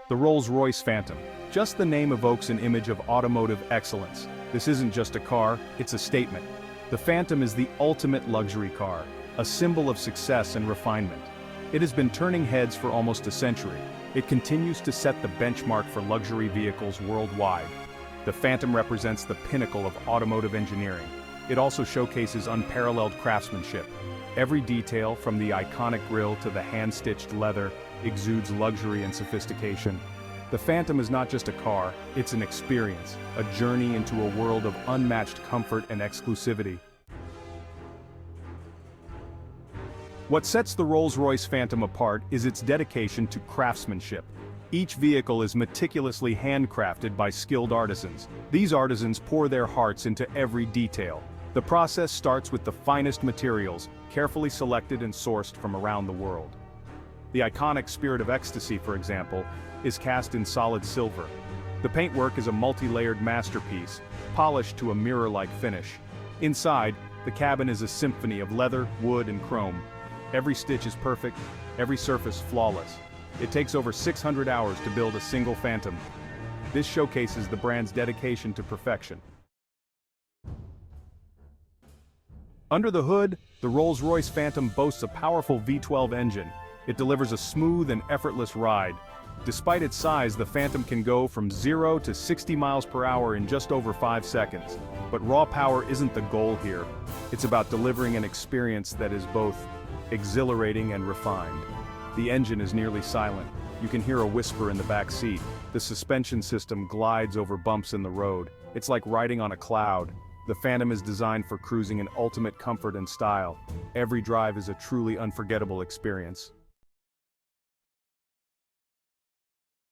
The Rolls-Royce Phantom. Just the name evokes an image of automotive excellence. This isn't just a car, it's a statement. The Phantom is the ultimate luxury car, a symbol of success and refinement. It has been turning heads for almost a century. It continues to set the benchmark for luxury vehicles worldwide. The Phantom represents the pinnacle of automotive engineering. It also showcases unparalleled craftsmanship. Every detail, from the iconic grille to the hand-stitched leather, exudes luxury and sophistication. The Phantom is not just a car, it's an experience, a journey into a world of unmatched comfort and exclusivity. What sets the Rolls-Royce Phantom apart is its dedication to craftsmanship. Each vehicle is meticulously handcrafted by skilled artisans. These artisans pour their hearts into every detail. The process starts with the finest materials, carefully selected and sourced from around the world. The iconic Spirit of Ecstasy, for example, is cast in solid silver. The paintwork is a multi-layered masterpiece, polished to a mirror-like finish. Inside, the cabin is a symphony of leather, wood, and chrome. Every stitch is perfect, every surface flawless. It takes over 600 hours to build a single Phantom. This showcases the brand's dedication to perfection. Under the hood, the Rolls-Royce Phantom boasts a powerful V12 engine. It delivers a smooth and effortless ride. Despite its size, the Phantom can go from 0 to 60 miles per hour in just over 5 seconds. But raw power isn't the goal here. It's about delivering an experience that is both exhilarating and refined. The engine is nearly silent. You can hear a whisper in the back seat. The suspension system glides over bumps in the road. It's like riding on a cloud. The Phantom is designed for cruising in ultimate comfort and style. Every drive is a truly unforgettable experience.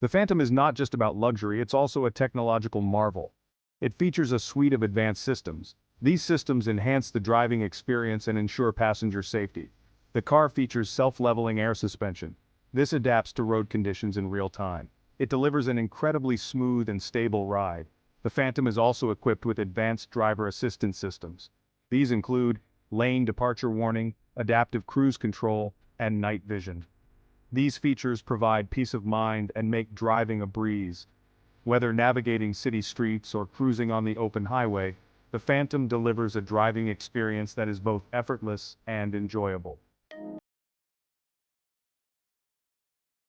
The Phantom is not just about luxury, it's also a technological marvel. It features a suite of advanced systems. These systems enhance the driving experience and ensure passenger safety. The car features self-leveling air suspension. This adapts to road conditions in real time. It delivers an incredibly smooth and stable ride. The Phantom is also equipped with advanced driver assistance systems. These include lane departure warning, adaptive cruise control, and night vision. These features provide peace of mind and make driving a breeze. Whether navigating city streets or cruising on the open highway, the Phantom delivers a driving experience that is both effortless and enjoyable.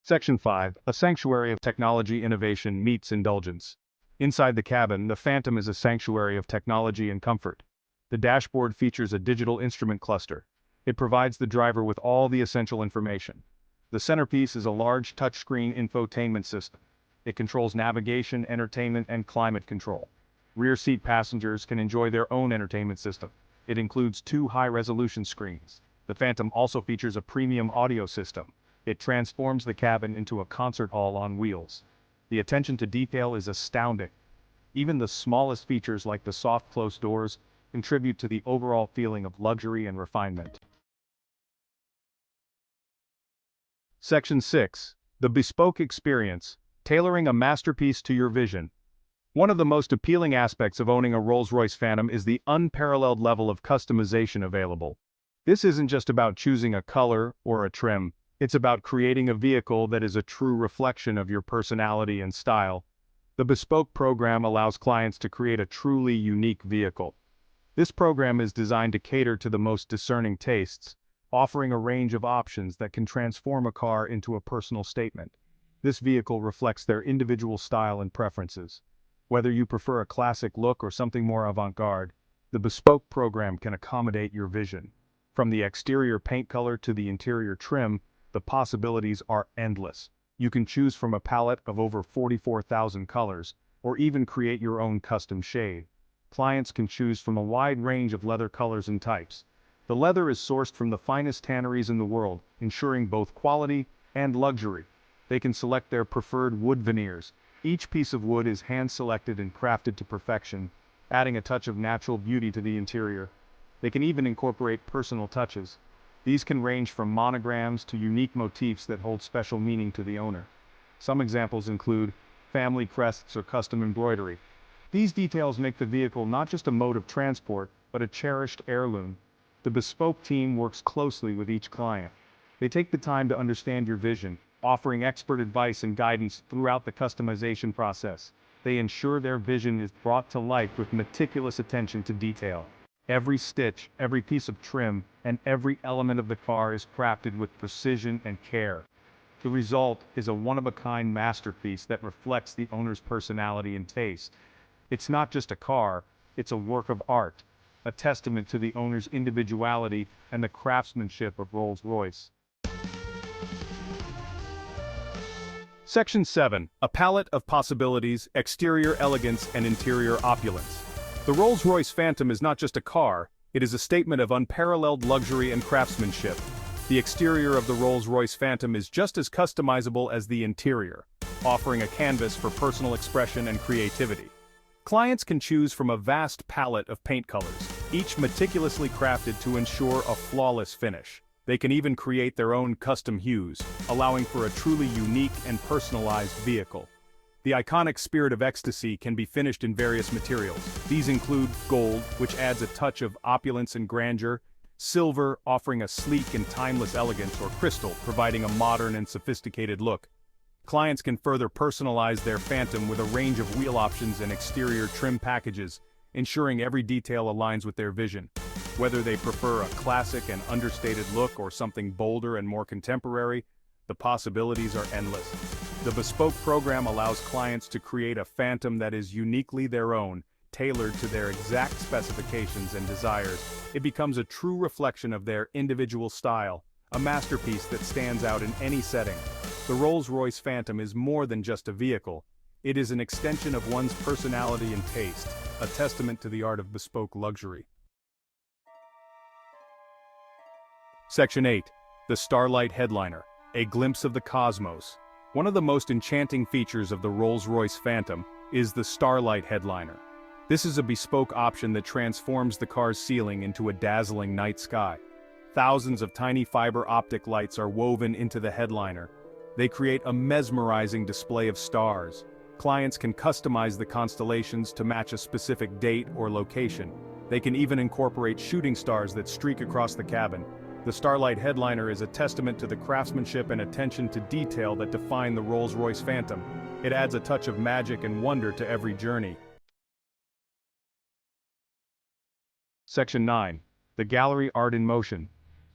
Section 5. A sanctuary of technology innovation meets indulgence. Inside the cabin, the Phantom is a sanctuary of technology and comfort. The dashboard features a digital instrument cluster. It provides the driver with all the essential information. The centerpiece is a large touchscreen infotainment system. It controls navigation, entertainment, and climate control. Rear seat passengers can enjoy their own entertainment system. It includes 2 high-resolution screens. The Phantom also features a premium audio system. It transforms the cabin into a concert hall on wheels. The attention to detail is astounding. Even the smallest features like the soft closed doors contribute to the overall feeling of luxury and refinement. Section 6. The bespoke experience, tailoring a masterpiece to your vision. One of the most appealing aspects of owning a Rolls-Royce Phantom is the unparalleled level of customization available. This isn't just about choosing a color or a trim. It's about creating a vehicle that is a true reflection of your personality and style. The Bespoke program allows clients to create a truly unique vehicle. This program is designed to cater to the most discerning tastes, offering a range of options that can transform a car into a personal statement. This vehicle reflects their individual style and preferences. Whether you prefer a classic look or something more avant-garde, the Bespoke program can accommodate your vision. From the exterior paint color to the interior trim, the possibilities are endless. You can choose from a palette of over 44,000 colors, or even create your own custom shade. Clients can choose from a wide range of leather colors and types. The leather is sourced from the finest tanneries in the world, ensuring both quality and luxury. They can select their preferred wood veneers. Each piece of wood is hand-selected and crafted to perfection, adding a touch of natural beauty to the interior. They can even incorporate personal touches. These can range from monograms to unique motifs that hold special meaning to the owner. Some examples include family crests or custom embroidery. These details make the vehicle not just a mode of transport, but a cherished heirloom. The Bespoke team works closely with each client. They take the time to understand your vision, offering expert advice and guidance throughout the customization process. They ensure their vision is brought to life with meticulous attention to detail. Every stitch, every piece of trim, and every element of the car is crafted with precision and care. The result is a one-of-a-kind masterpiece that reflects the owner's personality and taste. It's not just a car, it's a work of art, a testament to the owner's individuality and the craftsmanship of Rolls-Royce. Section 7. A palette of possibilities, exterior elegance and interior opulence. The Rolls-Royce Phantom is not just a car, it is a statement of unparalleled luxury and craftsmanship. The exterior of the Rolls-Royce Phantom is just as customizable as the interior, offering a canvas for personal expression and creativity. Clients can choose from a vast palette of paint colors, each meticulously crafted to ensure a flawless finish. They can even create their own custom hues, allowing for a truly unique and personalized vehicle. The iconic Spirit of Ecstasy can be finished in various materials. These include gold, which adds a touch of opulence and grandeur, silver, offering a sleek and timeless elegance, or crystal, providing a modern and sophisticated look. Clients can further personalize their Phantom with a range of wheel options and exterior trim packages, ensuring every detail aligns with their vision. Whether they prefer a classic and understated look or something bolder and more contemporary, the possibilities are endless. The bespoke program allows clients to create a Phantom that is uniquely their own, tailored to their exact specifications and desires. It becomes a true reflection of their individual style, a masterpiece that stands out in any setting. The Rolls-Royce Phantom is more than just a vehicle. It is an extension of one's personality and taste, a testament to the art of bespoke luxury. Section 8. The Starlight Headliner. A glimpse of the cosmos. One of the most enchanting features of the Rolls-Royce Phantom is the Starlight Headliner. This is a bespoke option that transforms the car's ceiling into a dazzling night sky. Thousands of tiny fiber optic lights are woven into the headliner. They create a mesmerizing display of stars. Clients can customize the constellations to match a specific date or location. They can even incorporate shooting stars that streak across the cabin. The Starlight Headliner is a testament to the craftsmanship and attention to detail that define the Rolls-Royce Phantom. It adds a touch of magic and wonder to every journey. Section 9. The Gallery Art in Motion.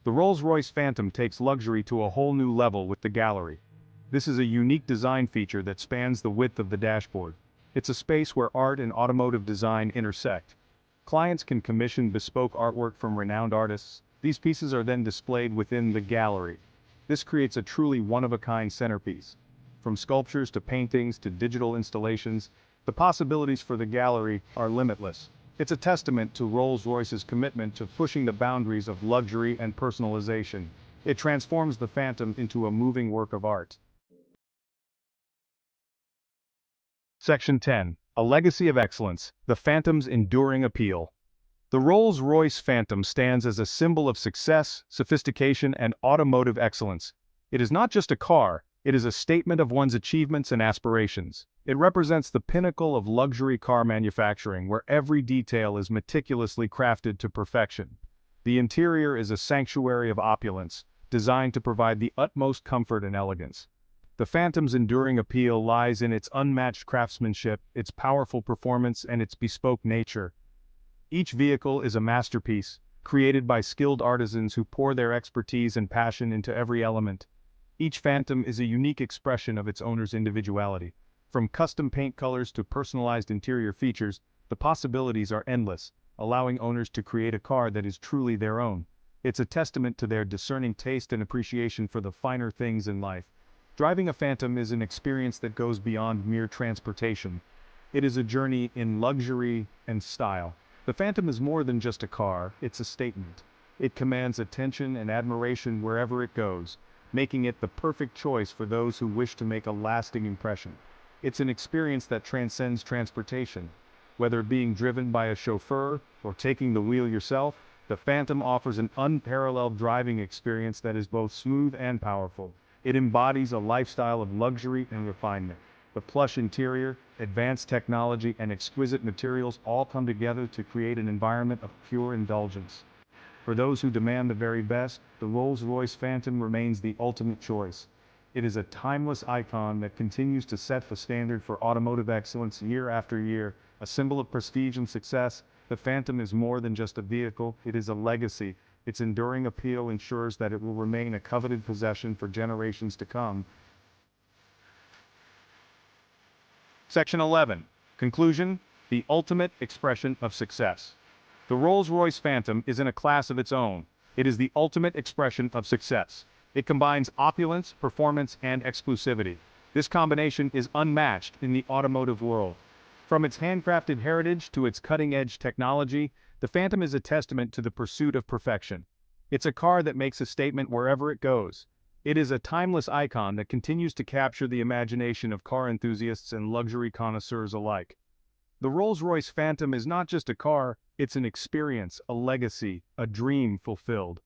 The Rolls-Royce Phantom takes luxury to a whole new level with the gallery. This is a unique design feature that spans the width of the dashboard. It's a space where art and automotive design intersect. Clients can commission bespoke artwork from renowned artists. These pieces are then displayed within the gallery. This creates a truly one-of-a-kind centerpiece. From sculptures to paintings to digital installations, the possibilities for the gallery are limitless. It's a testament to Rolls-Royce's commitment to pushing the boundaries of luxury and personalization. It transforms the Phantom into a moving work of art. Section 10. A Legacy of Excellence. The Phantom's Enduring Appeal. The Rolls-Royce Phantom stands as a symbol of success, sophistication, and automotive excellence. It is not just a car, it is a statement of one's achievements and aspirations. It represents the pinnacle of luxury car manufacturing, where every detail is meticulously crafted to perfection. The interior is a sanctuary of opulence, designed to provide the utmost comfort and elegance. The Phantom's enduring appeal lies in its unmatched craftsmanship, its powerful performance, and its bespoke nature. Each vehicle is a masterpiece, created by skilled artisans who pour their expertise and passion into every element. Each Phantom is a unique expression of its owner's individuality. From custom paint colors to personalized interior features, the possibilities are endless, allowing owners to create a car that is truly their own. It's a testament to their discerning taste and appreciation for the finer things in life. Driving a Phantom is an experience that goes beyond mere transportation. It is a journey in luxury and style. The Phantom is more than just a car, it's a statement. It commands attention and admiration wherever it goes, making it the perfect choice for those who wish to make a lasting impression. It's an experience that transcends transportation. Whether being driven by a chauffeur or taking the wheel yourself, the Phantom offers an unparalleled driving experience that is both smooth and powerful. It embodies a lifestyle of luxury and refinement. The plush interior, advanced technology, and exquisite materials all come together to create an environment of pure indulgence. For those who demand the very best, the Rolls-Royce Phantom remains the ultimate choice. It is a timeless icon that continues to set the standard for automotive excellence year after year, a symbol of prestige and success. The Phantom is more than just a vehicle, it is a legacy. Its enduring appeal ensures that it will remain a coveted possession for generations to come. Section 11. Conclusion: the ultimate expression of success. The Rolls-Royce Phantom is in a class of its own. It is the ultimate expression of success. It combines opulence, performance, and exclusivity. This combination is unmatched in the automotive world. From its handcrafted heritage to its cutting-edge technology, the Phantom is a testament to the pursuit of perfection. It's a car that makes a statement wherever it goes. It is a timeless icon that continues to capture the imagination of car enthusiasts and luxury connoisseurs alike. The Rolls-Royce Phantom is not just a car, it's an experience, a legacy, a dream fulfilled.